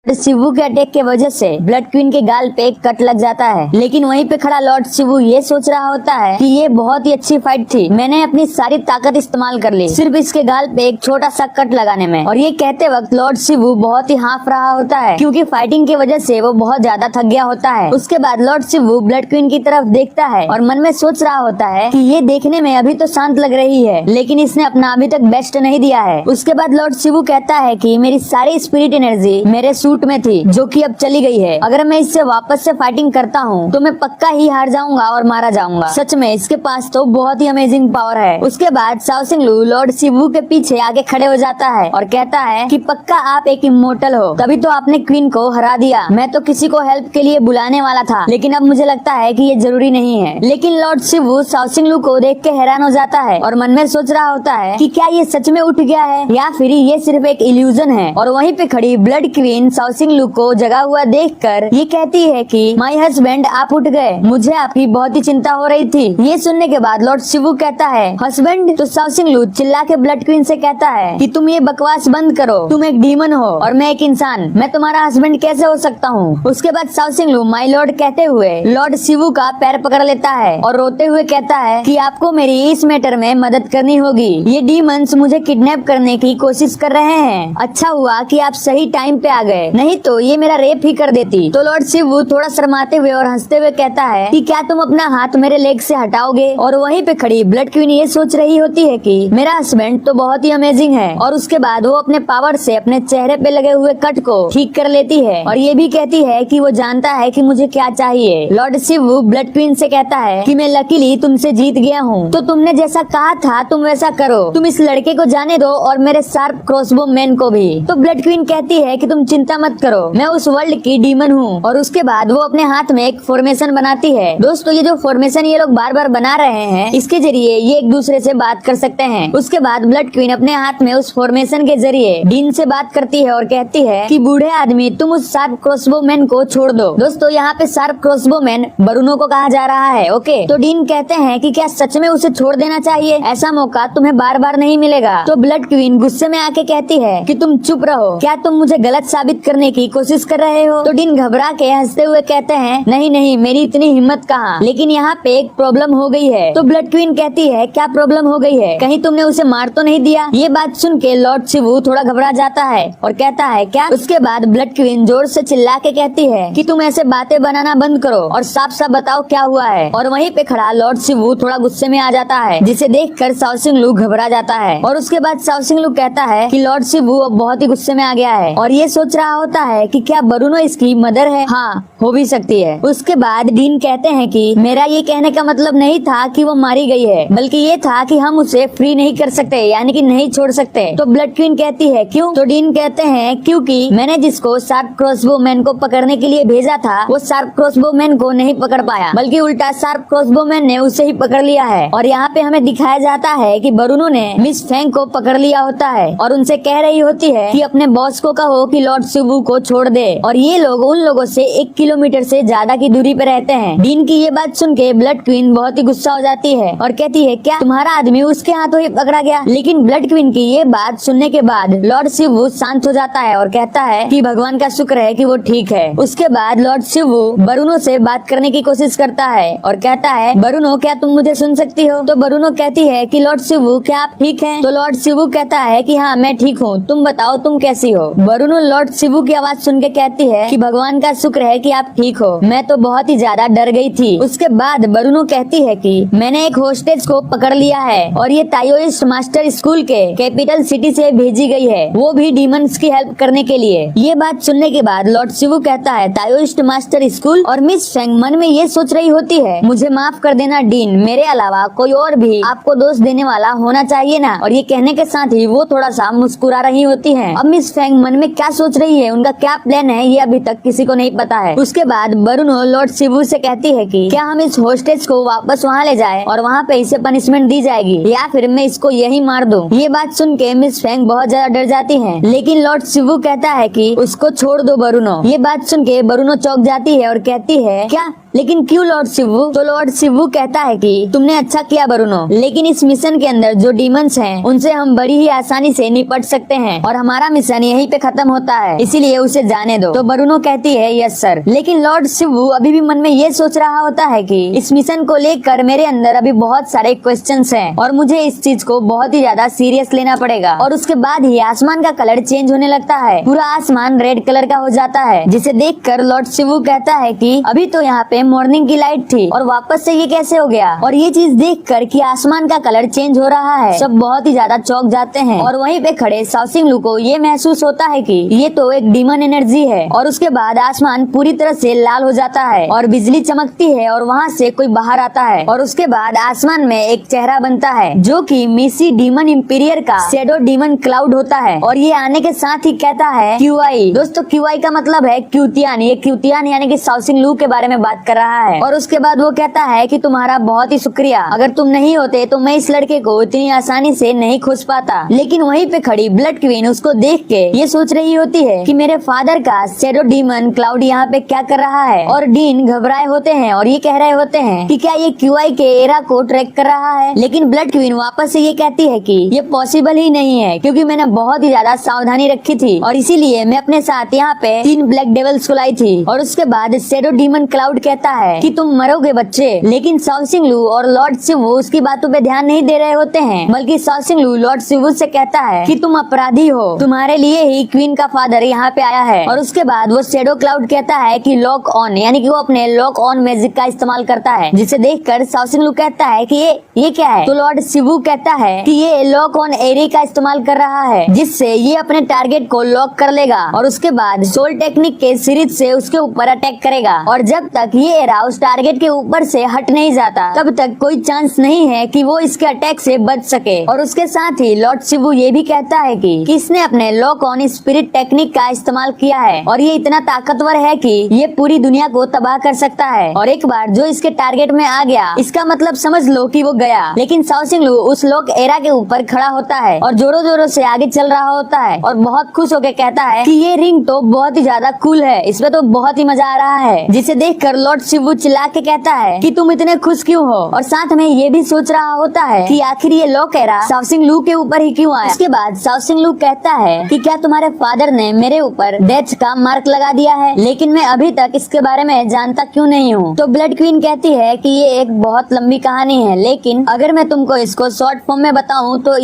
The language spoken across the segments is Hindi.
शिवू के अटैक के वजह से ब्लड क्वीन के गाल पे एक कट लग जाता है, लेकिन वहीं पे खड़ा लॉर्ड शिवू ये सोच रहा होता है कि ये बहुत ही अच्छी फाइट थी, मैंने अपनी सारी ताकत इस्तेमाल कर ली सिर्फ इसके गाल पे एक छोटा सा कट लगाने में। और ये कहते वक्त लॉर्ड शिवू बहुत ही हाँफ रहा होता है क्योंकि फाइटिंग की वजह से वो बहुत ज्यादा थक गया होता है। उसके बाद लॉर्ड शिवू ब्लड क्वीन की तरफ देखता है और मन में सोच रहा होता है कि ये देखने में अभी तो शांत लग रही है, लेकिन इसने अपना अभी तक बेस्ट नहीं दिया है। उसके बाद लॉर्ड शिवू कहता है कि मेरी सारी स्पिरिट एनर्जी मेरे सूट में थी जो कि अब चली गई है, अगर मैं इससे वापस से फाइटिंग करता हूँ तो मैं पक्का ही हार जाऊंगा और मारा जाऊंगा। सच में इसके पास तो बहुत ही अमेजिंग पावर है। उसके बाद शाओ सिंह लू लॉर्ड शिवू के पीछे आगे खड़े हो जाता है और कहता है कि पक्का आप एक इमोर्टल हो, तभी तो आपने क्वीन को हरा दिया। मैं तो किसी को हेल्प के लिए बुलाने वाला था, लेकिन अब मुझे लगता है कि ये जरूरी नहीं है। लेकिन लॉर्ड शिवू शाओ सिंह लू को देख के हैरान हो जाता है और मन में सोच रहा होता है कि क्या ये सच में उठ गया है या फिर ये सिर्फ एक इल्यूजन है। और वहीं पे खड़ी ब्लड क्वीन शाओ सिंह लू को जगा हुआ देखकर ये कहती है कि माय हस्बैंड आप उठ गए, मुझे आपकी बहुत ही चिंता हो रही थी। ये सुनने के बाद लॉर्ड शिवू कहता है हस्बैंड, तो शाओ सिंह लू चिल्ला के ब्लड क्वीन से कहता है कि तुम ये बकवास बंद करो, तुम एक डीमन हो और मैं एक इंसान, मैं तुम्हारा हस्बैंड कैसे हो सकता हूँ। उसके बाद शाओ सिंह लू माय लॉर्ड कहते हुए लॉर्ड शिवू का पैर पकड़ लेता है और रोते हुए कहता है कि आपको मेरी इस मैटर में मदद करनी होगी, ये डीमंस मुझे किडनैप करने की कोशिश कर रहे हैं। अच्छा हुआ कि आप सही टाइम पे आ गए, नहीं तो ये मेरा रेप ही कर देती। तो लॉर्ड शिवू थोड़ा शर्माते हुए और हंसते हुए कहता है कि क्या तुम अपना हाथ मेरे लेग से हटाओगे। और वहीं पे खड़ी ब्लड क्वीन ये सोच रही होती है कि मेरा हस्बैंड तो बहुत ही अमेजिंग है। और उसके बाद वो अपने पावर से अपने चेहरे पे लगे हुए कट को ठीक कर लेती है और ये भी कहती है कि वो जानता है कि मुझे क्या चाहिए। लॉर्ड शिवू ब्लड क्वीन से कहता है कि मैं लकीली तुमसे जीत गया हूँ, तो तुमने जैसा कहा था तुम वैसा करो, तुम इस लड़के को जाने दो और मेरे शार्प क्रॉसबो मैन को भी। तो ब्लड क्वीन कहती है कि तुम चिंता मत करो, मैं उस वर्ल्ड की डीमन हूँ। और उसके बाद वो अपने हाथ में एक फॉर्मेशन बनाती है। दोस्तों ये जो फॉर्मेशन ये लोग बार बार बना रहे हैं, इसके जरिए ये एक दूसरे से बात कर सकते हैं। उसके बाद ब्लड क्वीन अपने हाथ में उस फॉर्मेशन के जरिए डीन से बात करती है और कहती है कि बूढ़े आदमी तुम उस शार्प क्रॉसबो मैन को छोड़ दो। दोस्तों यहाँ पे शार्प क्रॉसबो मैन बरूनो को कहा जा रहा है। ओके, तो डीन कहते हैं कि क्या सच में उसे छोड़ देना चाहिए, ऐसा मौका तुम्हें बार बार नहीं मिलेगा। तो ब्लड क्वीन गुस्से में आके कहती है कि तुम चुप रहो, क्या तुम मुझे गलत साबित करने की कोशिश कर रहे हो। तो डीन घबरा के हंसते हुए कहते हैं नहीं नहीं, मेरी इतनी हिम्मत कहाँ, लेकिन यहाँ पे एक प्रॉब्लम हो गई है। तो ब्लड क्वीन कहती है क्या प्रॉब्लम हो गई है, कहीं तुमने उसे मार तो नहीं दिया। ये बात सुन के लॉर्ड शिवू थोड़ा घबरा जाता है और कहता है क्या। उसके बाद ब्लड क्वीन जोर से चिल्ला के कहती है कि तुम ऐसे बातें बनाना बंद करो और साफ साफ बताओ क्या हुआ है। और वहीं पे खड़ा लॉर्ड शिवू थोड़ा गुस्से में आ जाता है, जिसे देखकर शाओ सिंह लू घबरा जाता है। और उसके बाद शाओ सिंह लू कहता है कि लॉर्ड शिवू अब बहुत ही गुस्से में आ गया है और ये सोच रहा होता है कि क्या बरूनो इसकी मदर है। हाँ, हो भी सकती है। उसके बाद डीन कहते हैं कि मेरा ये कहने का मतलब नहीं था कि वो मारी गई है, बल्कि ये था कि हम उसे फ्री नहीं कर सकते, यानी कि नहीं छोड़ सकते। तो ब्लड क्वीन कहती है क्यों। तो डीन कहते हैं क्योंकि मैंने जिसको शार्प क्रॉसबो मैन को पकड़ने के लिए भेजा था वो शार्प क्रॉसबो मैन को नहीं पकड़ पाया, बल्कि उल्टा शार्प क्रॉसबो मैन ने उसे ही पकड़ लिया है। और यहाँ पे हमें दिखाया जाता है कि बरूनो ने मिस फेंग को पकड़ लिया होता है और उनसे कह रही होती है कि अपने बॉस को कहो कि लॉर्ड शिवू को छोड़ दे। और ये लोग उन लोगों से 1 किलोमीटर से ज्यादा की दूरी पे रहते हैं। डीन की ये बात सुन के ब्लड क्वीन बहुत ही गुस्सा हो जाती है और कहती है क्या तुम्हारा आदमी उसके हाथों ही पकड़ा गया। लेकिन ब्लड क्वीन की ये बात सुनने के बाद लॉर्ड शिवू शांत हो जाता है और कहता है कि भगवान का शुक्र है कि वो ठीक है। उसके बाद लॉर्ड शिवू बरूनो से बात करने की कोशिश करता है और कहता है बरूनो क्या तुम मुझे सुन सकती हो। तो बरूनो कहती है कि लॉर्ड शिवू क्या आप ठीक हैं। तो लॉर्ड शिवू कहता है कि हाँ मैं ठीक हूँ, तुम बताओ तुम कैसी हो। बरूनो लॉर्ड शिवू की आवाज सुन के कहती है कि भगवान का शुक्र है कि आप ठीक हो, मैं तो बहुत ही ज्यादा डर गई थी। उसके बाद बरूनो कहती है कि मैंने एक होस्टेज को पकड़ लिया है और ये ताओइस्ट मास्टर स्कूल के कैपिटल सिटी से भेजी गई है, वो भी डीमंस की हेल्प करने के लिए। ये बात सुनने के बाद लॉर्ड शिवू कहता है ताओइस्ट मास्टर स्कूल। और मिस फेंग मन में ये सोच रही होती है मुझे माफ कर देना डीन, मेरे अलावा कोई और भी आपको दोष देने वाला होना चाहिए ना। और ये कहने के साथ ही वो थोड़ा सा मुस्कुरा रही होती है। अब मिस फेंग मन में क्या सोच रही है, उनका क्या प्लान है, ये अभी तक किसी को नहीं पता है। उसके बाद बरूनो लॉर्ड शिवू से कहती है कि क्या हम इस होस्टेज को वापस वहाँ ले जाएं और वहाँ पे इसे पनिशमेंट दी जाएगी या फिर मैं इसको यही मार दूं। ये बात सुन के मिस फेंग बहुत ज्यादा डर जाती है, लेकिन लॉर्ड शिवू कहता है कि उसको छोड़ दो बरूनो। ये बात सुन के बरूनो चौंक जाती है और कहती है क्या लेकिन क्यों लॉर्ड शिवू? तो लॉर्ड शिवू कहता है कि तुमने अच्छा किया ब्रूनो, लेकिन इस मिशन के अंदर जो डीमंस हैं उनसे हम बड़ी ही आसानी से निपट सकते हैं और हमारा मिशन यहीं पे खत्म होता है, इसीलिए उसे जाने दो। तो ब्रूनो कहती है यस सर। लेकिन लॉर्ड शिवू अभी भी मन में ये सोच रहा होता है कि इस मिशन को लेकर मेरे अंदर अभी बहुत सारे क्वेश्चंस हैं और मुझे इस चीज को बहुत ही ज्यादा सीरियस लेना पड़ेगा। और उसके बाद ही आसमान का कलर चेंज होने लगता है, पूरा आसमान रेड कलर का हो जाता है, जिसे देखकर लॉर्ड शिवू कहता है कि अभी तो यहाँ पे मॉर्निंग की लाइट थी और वापस से ये कैसे हो गया। और ये चीज देखकर कि आसमान का कलर चेंज हो रहा है, सब बहुत ही ज्यादा चौंक जाते हैं। और वहीं पे खड़े साओसिंग लू को ये महसूस होता है कि ये तो एक डीमन एनर्जी है। और उसके बाद आसमान पूरी तरह से लाल हो जाता है और बिजली चमकती है और वहाँ से कोई बाहर आता है और उसके बाद आसमान में एक चेहरा बनता है जो कि मिसी डीमन इंपीरियर का शैडो डीमन क्लाउड होता है। और ये आने के साथ ही कहता है क्यूआई। दोस्तों क्यूआई का मतलब है क्यूतियान। ये क्यूतियान यानी कि साओसिंग लू के बारे में बात कर रहा है। और उसके बाद वो कहता है कि तुम्हारा बहुत ही शुक्रिया, अगर तुम नहीं होते तो मैं इस लड़के को इतनी आसानी से नहीं खोज पाता। लेकिन वहीं पे खड़ी ब्लड क्वीन उसको देख के ये सोच रही होती है कि मेरे फादर का शैडो डीमन क्लाउड यहाँ पे क्या कर रहा है। और डीन घबराए होते हैं और ये कह रहे होते हैं कि क्या ये क्यूआई के एरा को ट्रैक कर रहा है। लेकिन ब्लड क्वीन वापस से ये कहती है कि ये पॉसिबल ही नहीं है, क्योंकि मैंने बहुत ही ज्यादा सावधानी रखी थी और इसीलिए मैं अपने साथ यहाँ पे 3 ब्लैक डेविल्स को लाई थी। और उसके बाद शैडो डीमन क्लाउड कहता है कि तुम मरोगे बच्चे। लेकिन साओसिंग लू और लॉर्ड शिवू उसकी बातों पे ध्यान नहीं दे रहे होते हैं, बल्कि साओसिंग लू लॉर्ड शिवू से कहता है कि तुम अपराधी हो, तुम्हारे लिए ही क्वीन का फादर यहाँ पे आया है। और उसके बाद वो शैडो क्लाउड कहता है कि लॉक ऑन, यानी कि वो अपने लॉक ऑन मैजिक का इस्तेमाल करता है, जिसे देखकर साओसिंग लू कहता है कि ये क्या है। तो लॉर्ड शिवू कहता है कि ये लॉक ऑन एरे का इस्तेमाल कर रहा है, जिससे ये अपने टारगेट को लॉक कर लेगा और उसके बाद सोल टेक्निक के सीरीज से उसके ऊपर अटैक करेगा। और जब तक ये एरा उस टारगेट के ऊपर से हट नहीं जाता तब तक कोई चांस नहीं है कि वो इसके अटैक से बच सके। और उसके साथ ही लॉर्ड शिवू ये भी कहता है कि इसने अपने लॉक ऑन स्पिरिट टेक्निक का इस्तेमाल किया है और ये इतना ताकतवर है कि ये पूरी दुनिया को तबाह कर सकता है। और एक बार जो इसके टारगेट में आ गया, इसका मतलब समझ लो कि वो गया। लेकिन साओसिंग लू उस लॉक एरा के ऊपर खड़ा होता है और जोरों जोरों से आगे चल रहा होता है और बहुत खुश होकर कहता है कि ये रिंग तो बहुत ही ज्यादा कूल है, इसमें तो बहुत ही मजा आ रहा है। जिसे देखकर लॉर्ड शिवू चिल्ला के कहता है कि तुम इतने खुश क्यों हो। और साथ में ये भी सोच रहा होता है कि आखिर ये लॉक एरा साओसिंग लू के ऊपर ही क्यों आया। उसके बाद साओसिंग लू कहता है कि क्या तुम्हारे फादर ने मेरे ऊपर डेथ का मार्क लगा दिया है, लेकिन मैं अभी तक इसके बारे में जानता क्यों नहीं हूँ। तो ब्लड क्वीन कहती है कि ये एक बहुत लंबी कहानी है, लेकिन अगर मैं तुमको इसको शॉर्ट फॉर्म में बताऊं तो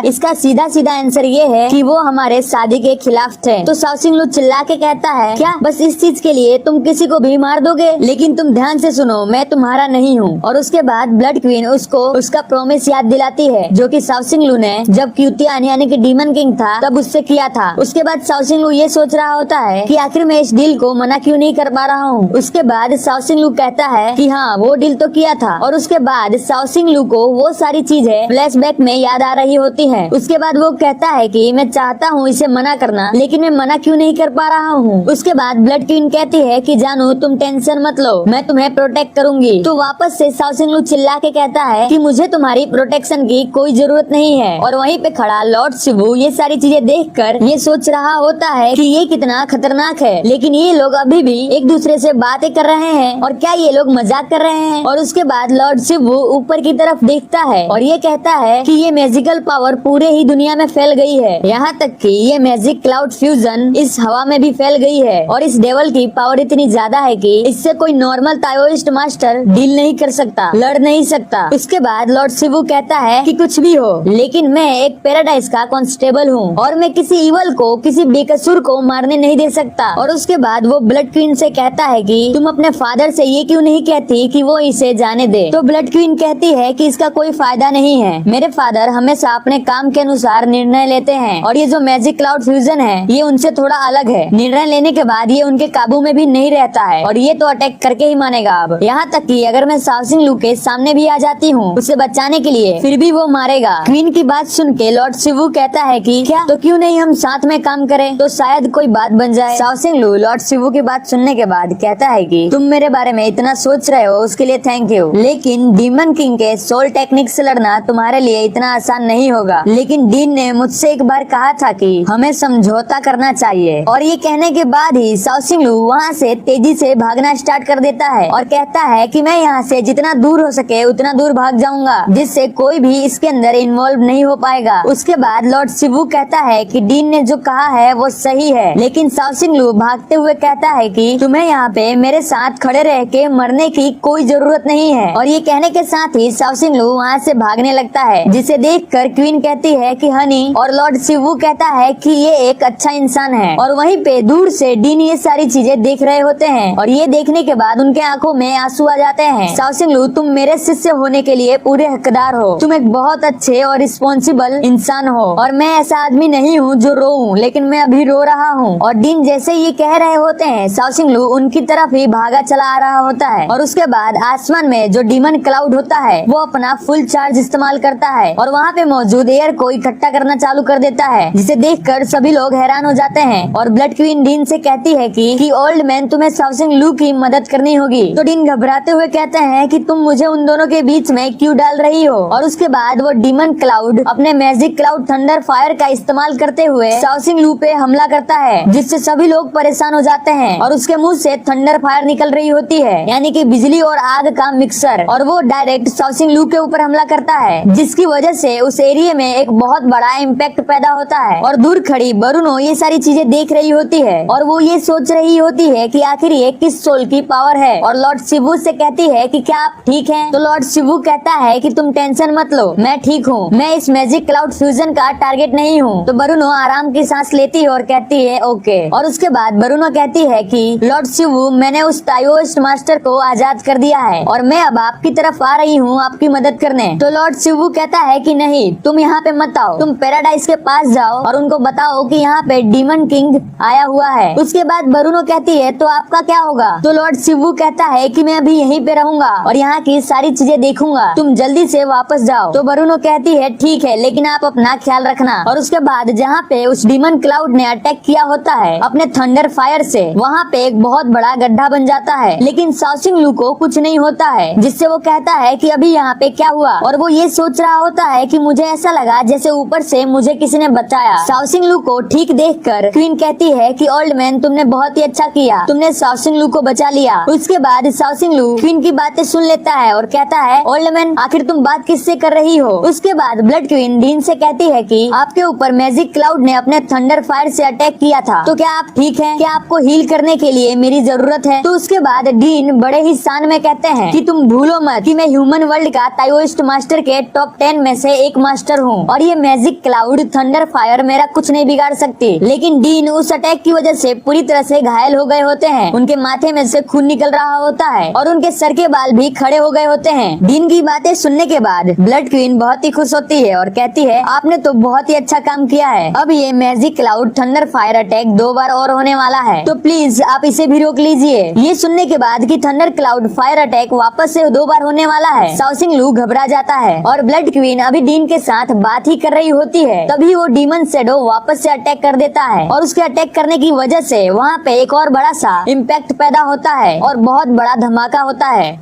इसका सीधा सीधा आंसर ये है कि वो हमारे शादी के खिलाफ थे। तो साओसिंग लू चिल्ला के कहता है क्या बस इस चीज के लिए तुम किसी को भी मार दोगे? लेकिन तुम ध्यान से सुनो, मैं तुम्हारा नहीं हूँ। और उसके बाद ब्लड क्वीन उसको उसका प्रॉमिस याद दिलाती है जो कि साओसिंग लू ने जब क्यूतियान यानी कि डीमन किंग था तब उससे किया था। उसके बाद साओसिंग लू ये सोच रहा होता है कि आखिर मैं इस डील को मना क्यों नहीं कर पा रहा हूँ। उसके बाद साओसिंग लू कहता है कि हाँ वो डील तो किया था। और उसके बाद साओसिंग लू को वो सारी चीजें फ्लैशबैक में याद आ रही होती है। उसके बाद वो कहता है कि मैं चाहता हूँ इसे मना करना, लेकिन मैं मना क्यों नहीं कर पा रहा हूँ। उसके बाद ब्लड क्वीन कहती है कि जानू तुम टेंशन मत लो, मैं तुम्हें प्रोटेक्ट करूंगी। तो वापस से साओसिंग लू चिल्ला के कहता है कि मुझे तुम्हारी प्रोटेक्शन की कोई जरूरत नहीं है। और वहीं पे खड़ा लॉर्ड शिवू ये सारी चीजें देखकर ये सोच रहा होता है कि ये कितना खतरनाक है, लेकिन ये लोग अभी भी एक दूसरे से बातें कर रहे हैं और क्या ये लोग मजाक कर रहे हैं। और उसके बाद लॉर्ड शिवू ऊपर की तरफ देखता है और ये कहता है कि ये मैजिकल पावर पूरे ही दुनिया में फैल गई है, यहाँ तक कि ये मैजिक क्लाउड फ्यूजन इस हवा में भी फैल गई है। और इस डेवल की पावर इतनी ज्यादा है कि इससे कोई नॉर्मल ताओइस्ट मास्टर डील नहीं कर सकता, लड़ नहीं सकता। उसके बाद लॉर्ड शिवू कहता है कि कुछ भी हो, लेकिन मैं एक पैराडाइज का कांस्टेबल हूँ और मैं किसी इवल को, किसी बेकसूर को मारने नहीं दे सकता। और उसके बाद वो ब्लड क्वीन से कहता है कि तुम अपने फादर से ये क्यों नहीं कहती कि वो इसे जाने दे। तो ब्लड क्वीन कहती है कि इसका कोई फायदा नहीं है, मेरे फादर हमेशा अपने काम के अनुसार निर्णय लेते हैं और ये जो मैजिक क्लाउड फ्यूजन है ये उनसे थोड़ा अलग है। निर्णय लेने के बाद ये उनके काबू में भी नहीं रहता है और ये तो अटैक करके ही मानेगा। अब यहाँ तक कि अगर मैं साओसिंग लू के सामने भी आ जाती हूँ उसे बचाने के लिए, फिर भी वो मारेगा। क्वीन की बात सुन के लॉर्ड शिवू कहता है कि क्या तो क्यों नहीं हम साथ में काम करें, तो शायद कोई बात बन जाए। साओसिंग लू लॉर्ड शिवू की बात सुनने के बाद कहता है कि तुम मेरे बारे में इतना सोच रहे हो उसके लिए थैंक यू, लेकिन डीमन किंग के सोल टेक्निक से लड़ना तुम्हारे लिए इतना आसान नहीं होगा। लेकिन डीन ने मुझसे एक बार कहा था कि हमें समझौता करना चाहिए। और ये कहने के बाद ही साओसिंग लू वहाँ से तेजी से भागना स्टार्ट कर कर देता है और कहता है कि मैं यहाँ से जितना दूर हो सके उतना दूर भाग जाऊंगा, जिससे कोई भी इसके अंदर इन्वॉल्व नहीं हो पाएगा। उसके बाद लॉर्ड शिवू कहता है कि डीन ने जो कहा है वो सही है, लेकिन शाओ सिंगलू भागते हुए कहता है कि तुम्हें यहाँ पे मेरे साथ खड़े रह के मरने की कोई जरूरत नहीं है। और ये कहने के साथ ही शाओ सिंगलू वहाँ से भागने लगता है, जिसे देखकर क्वीन कहती है कि हनी, और लॉर्ड शिवू कहता है कि ये एक अच्छा इंसान है। और वहीं पे दूर से डीन ये सारी चीजें देख रहे होते हैं और ये देखने के बाद उनके आंखों में आंसू आ जाते हैं। शाओ सिंगलू, तुम मेरे शिष्य होने के लिए पूरे हकदार हो, तुम एक बहुत अच्छे और रिस्पॉन्सिबल इंसान हो और मैं ऐसा आदमी नहीं हूँ जो रोऊं, लेकिन मैं अभी रो रहा हूँ। और डीन जैसे ये कह रहे होते हैं, शाओ सिंगलू उनकी तरफ ही भागा चला आ रहा होता है और उसके बाद आसमान में जो डीमन क्लाउड होता है वो अपना फुल चार्ज इस्तेमाल करता है और वहाँ पे मौजूद एयर को इकट्ठा करना चालू कर देता है, जिसे देखकर सभी लोग हैरान हो जाते हैं। और ब्लड क्वीन डीन से कहती है कि ओल्ड मैन, तुम्हें शाओ सिंगलू की मदद करनी होगी। तो डीन घबराते हुए कहते हैं कि तुम मुझे उन दोनों के बीच में क्यों डाल रही हो। और उसके बाद वो डीमन क्लाउड अपने मैजिक क्लाउड थंडर फायर का इस्तेमाल करते हुए शाओ सिंगलू पे हमला करता है, जिससे सभी लोग परेशान हो जाते हैं और उसके मुंह से थंडर फायर निकल रही होती है, यानी कि बिजली और आग का मिक्सर, और वो डायरेक्ट शाओ सिंगलू के ऊपर हमला करता है, जिसकी वजह से उस एरिया में एक बहुत बड़ा इम्पैक्ट पैदा होता है। और दूर खड़ी बरुनो ये सारी चीजें देख रही होती है और वो ये सोच रही होती है कि आखिर ये किस सोल की पावर है। और लॉर्ड शिवू से कहती है कि क्या आप ठीक हैं? तो लॉर्ड शिवू कहता है कि तुम टेंशन मत लो, मैं ठीक हूँ, मैं इस मैजिक क्लाउड फ्यूजन का टारगेट नहीं हूँ। तो बरुनो आराम की सांस लेती है और कहती है ओके। और उसके बाद बरुनो कहती है कि लॉर्ड शिवू, मैंने उस ताओइस्ट मास्टर को आजाद कर दिया है और मैं अब आपकी तरफ आ रही हूँ आपकी मदद करने। तो लॉर्ड शिवू कहता है कि नहीं, तुम यहाँ पे मत आओ, तुम पैराडाइज के पास जाओ और उनको बताओ कि यहाँ पे डीमन किंग आया हुआ है। उसके बाद बरुनो कहती है तो आपका क्या होगा? तो लॉर्ड शिवू कहता है कि मैं अभी यहीं पे रहूंगा और यहाँ की सारी चीजें देखूंगा, तुम जल्दी से वापस जाओ। तो बरुनो कहती है ठीक है, लेकिन आप अपना ख्याल रखना। और उसके बाद जहाँ पे उस डीमन क्लाउड ने अटैक किया होता है अपने थंडर फायर से, वहाँ पे एक बहुत बड़ा गड्ढा बन जाता है, लेकिन शाओ सिंगलू को कुछ नहीं होता है, जिससे वो कहता है कि अभी यहाँ पे क्या हुआ। और वो ये सोच रहा होता है कि मुझे ऐसा लगा जैसे ऊपर से मुझे किसी ने बचाया। शाओ सिंगलू को ठीक देखकर क्वीन कहती है कि ओल्ड मैन, तुमने बहुत ही अच्छा किया, तुमने शाओ सिंगलू को बचा लिया। उसके बाद शाओ सिंगलू क्वीन की बातें सुन लेता है और कहता है ओल्ड मैन, आखिर तुम बात किससे कर रही हो? उसके बाद ब्लड क्वीन डीन से कहती है कि आपके ऊपर मैजिक क्लाउड ने अपने थंडर फायर से अटैक किया था, तो क्या आप ठीक हैं? क्या आपको हील करने के लिए मेरी जरूरत है? तो उसके बाद डीन बड़े ही शान में कहते हैं कि तुम भूलो मत कि मैं ह्यूमन वर्ल्ड का ताओइस्ट मास्टर के टॉप 10 में से एक मास्टर हूँ और ये मैजिक क्लाउड थंडर फायर मेरा कुछ नहीं बिगाड़ सकती। लेकिन डीन उस अटैक की वजह से पूरी तरह से घायल हो गए होते हैं, उनके माथे में से खून निकल रहा होता है और उनके सर के बाल भी खड़े हो गए होते हैं। डीन की बातें सुनने के बाद ब्लड क्वीन बहुत ही खुश होती है और कहती है आपने तो बहुत ही अच्छा काम किया है, अब ये magic cloud thunder fire attack 2 बार और होने वाला है, तो प्लीज आप इसे भी रोक लीजिए। ये सुनने के बाद कि थंडर क्लाउड फायर अटैक वापस से 2 बार होने वाला है, शाओ सिंगलू घबरा जाता है और ब्लड क्वीन अभी डीन के साथ बात ही कर रही होती है, तभी वो डीमन शैडो वापस से अटैक कर देता है और उसके अटैक करने की वजह से वहाँ पे एक और बड़ा सा इम्पैक्ट पैदा होता है और बहुत बड़ा धमाका होता है।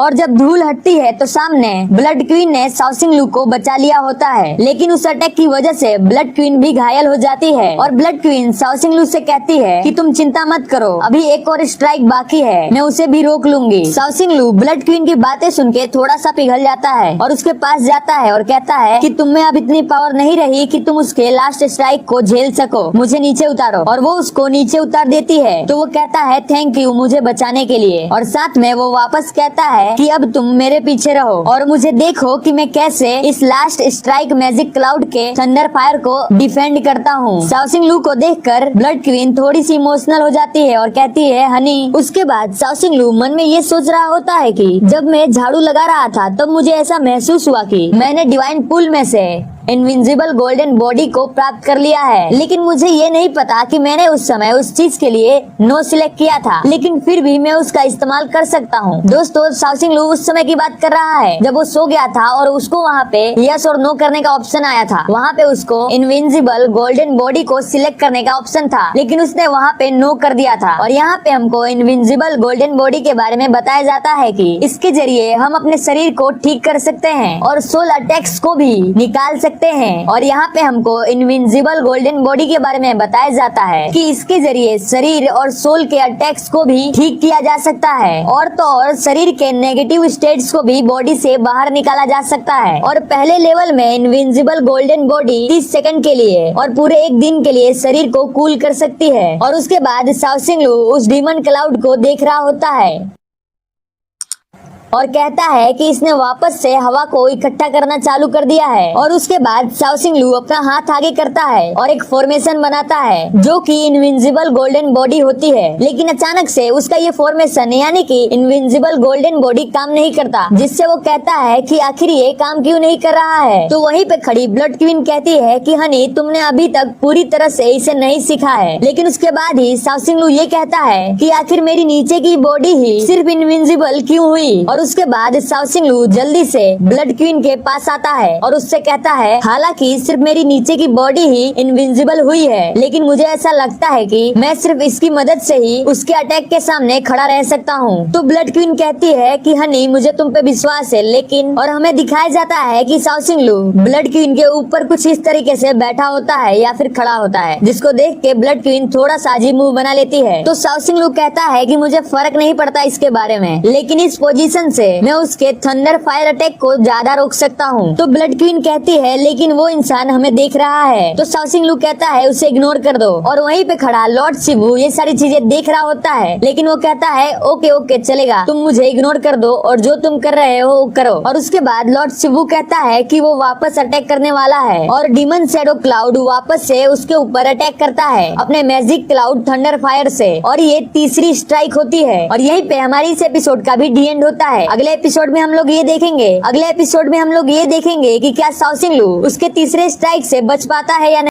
और जब धूल हटती है तो सामने ब्लड क्वीन ने शाओ सिंगलू को बचा लिया होता है, लेकिन उस अटैक की वजह से ब्लड क्वीन भी घायल हो जाती है और ब्लड क्वीन शाओ सिंगलू से कहती है कि तुम चिंता मत करो, अभी एक और स्ट्राइक बाकी है, मैं उसे भी रोक लूंगी। शाओ सिंगलू ब्लड क्वीन की बातें सुन के थोड़ा सा पिघल जाता है और उसके पास जाता है और कहता है कि तुम में अब इतनी पावर नहीं रही कि तुम उसके लास्ट स्ट्राइक को झेल सको, मुझे नीचे उतारो। और वो उसको नीचे उतार देती है, तो वो कहता है थैंक यू मुझे बचाने के लिए, और साथ में वो वापस कहता है कि अब तुम मेरे पीछे रहो और मुझे देखो कि मैं कैसे इस लास्ट स्ट्राइक मैजिक क्लाउड के थंडर फायर को डिफेंड करता हूँ। शाओ सिंगलू को देखकर ब्लड क्वीन थोड़ी सी इमोशनल हो जाती है और कहती है हनी। उसके बाद शाओ सिंगलू मन में ये सोच रहा होता है कि जब मैं झाड़ू लगा रहा था तब मुझे ऐसा महसूस हुआ कि मैंने डिवाइन पूल में से इनविंसिबल गोल्डन बॉडी को प्राप्त कर लिया है, लेकिन मुझे ये नहीं पता कि मैंने उस समय उस चीज के लिए नो सिलेक्ट किया था, लेकिन फिर भी मैं उसका इस्तेमाल कर सकता हूँ। दोस्तों, शाओ सिंगलू उस समय की बात कर रहा है जब वो सो गया था और उसको वहाँ पे यस और नो करने का ऑप्शन आया था। वहाँ पे उसको इनविंसिबल गोल्डन बॉडी को सिलेक्ट करने का ऑप्शन था, लेकिन उसने वहाँ पे नो कर दिया था। और यहाँ पे हमको इनविंसिबल गोल्डन बॉडी के बारे में बताया जाता है कि इसके जरिए हम अपने शरीर को ठीक कर सकते हैं और सोल अटैक्स को भी निकाल सकते सकते हैं। और यहाँ पे हमको इनविंसिबल गोल्डन बॉडी के बारे में बताया जाता है कि इसके जरिए शरीर और सोल के अटैक्स को भी ठीक किया जा सकता है, और तो और शरीर के नेगेटिव स्टेट्स को भी बॉडी से बाहर निकाला जा सकता है। और पहले लेवल में इनविंसिबल गोल्डन बॉडी 30 सेकंड के लिए और पूरे एक दिन के लिए शरीर को कूल कर सकती है। और उसके बाद शाओ शिंग लू उस डीमन क्लाउड को देख रहा होता है और कहता है कि इसने वापस से हवा को इकट्ठा करना चालू कर दिया है। और उसके बाद शाओ शिंग लू अपना हाथ आगे करता है और एक फॉर्मेशन बनाता है जो कि इनविंसिबल गोल्डन बॉडी होती है। लेकिन अचानक से उसका ये फॉर्मेशन यानी कि इनविंसिबल गोल्डन बॉडी काम नहीं करता, जिससे वो कहता है कि आखिर ये काम क्यों नहीं कर रहा है। तो वहीं पे खड़ी ब्लड क्वीन कहती है कि हनी, तुमने अभी तक पूरी तरह से इसे नहीं सीखा है। लेकिन उसके बाद ही शाओ शिंग लू ये कहता है कि आखिर मेरी नीचे की बॉडी ही सिर्फ इनविंसिबल क्यों हुई। और उसके बाद शाओ शिंग लू जल्दी से ब्लड क्वीन के पास आता है और उससे कहता है, हालांकि सिर्फ मेरी नीचे की बॉडी ही इनविंसिबल हुई है, लेकिन मुझे ऐसा लगता है कि मैं सिर्फ इसकी मदद से ही उसके अटैक के सामने खड़ा रह सकता हूँ। तो ब्लड क्वीन कहती है कि हनी, मुझे तुम पे विश्वास है, लेकिन और हमें दिखाया जाता है कि शाओ शिंग लू ब्लड क्वीन के ऊपर कुछ इस तरीके से बैठा होता है या फिर खड़ा होता है, जिसको देख के ब्लड क्वीन थोड़ा सा अजीब मुंह बना लेती है। तो शाओ शिंग लू कहता है कि मुझे फर्क नहीं पड़ता इसके बारे में, लेकिन इस पोजीशन से मैं उसके थंडर फायर अटैक को ज्यादा रोक सकता हूँ। तो ब्लड क्वीन कहती है, लेकिन वो इंसान हमें देख रहा है। तो शाओ शिंग लू कहता है, उसे इग्नोर कर दो। और वहीं पे खड़ा लॉर्ड शिबू ये सारी चीजें देख रहा होता है, लेकिन वो कहता है, ओके ओके चलेगा, तुम मुझे इग्नोर कर दो और जो तुम कर रहे हो वो करो। और उसके बाद लॉर्ड शिबू कहता है कि वो वापस अटैक करने वाला है और डीमन शैडो क्लाउड वापस से उसके ऊपर अटैक करता है अपने मैजिक क्लाउड थंडर फायर से। और ये तीसरी स्ट्राइक होती है और यहीं पे हमारी इस एपिसोड का भी डी एंड होता है। अगले एपिसोड में हम लोग ये देखेंगे कि क्या शाओ शिंग लू उसके तीसरे स्ट्राइक से बच पाता है या नहीं।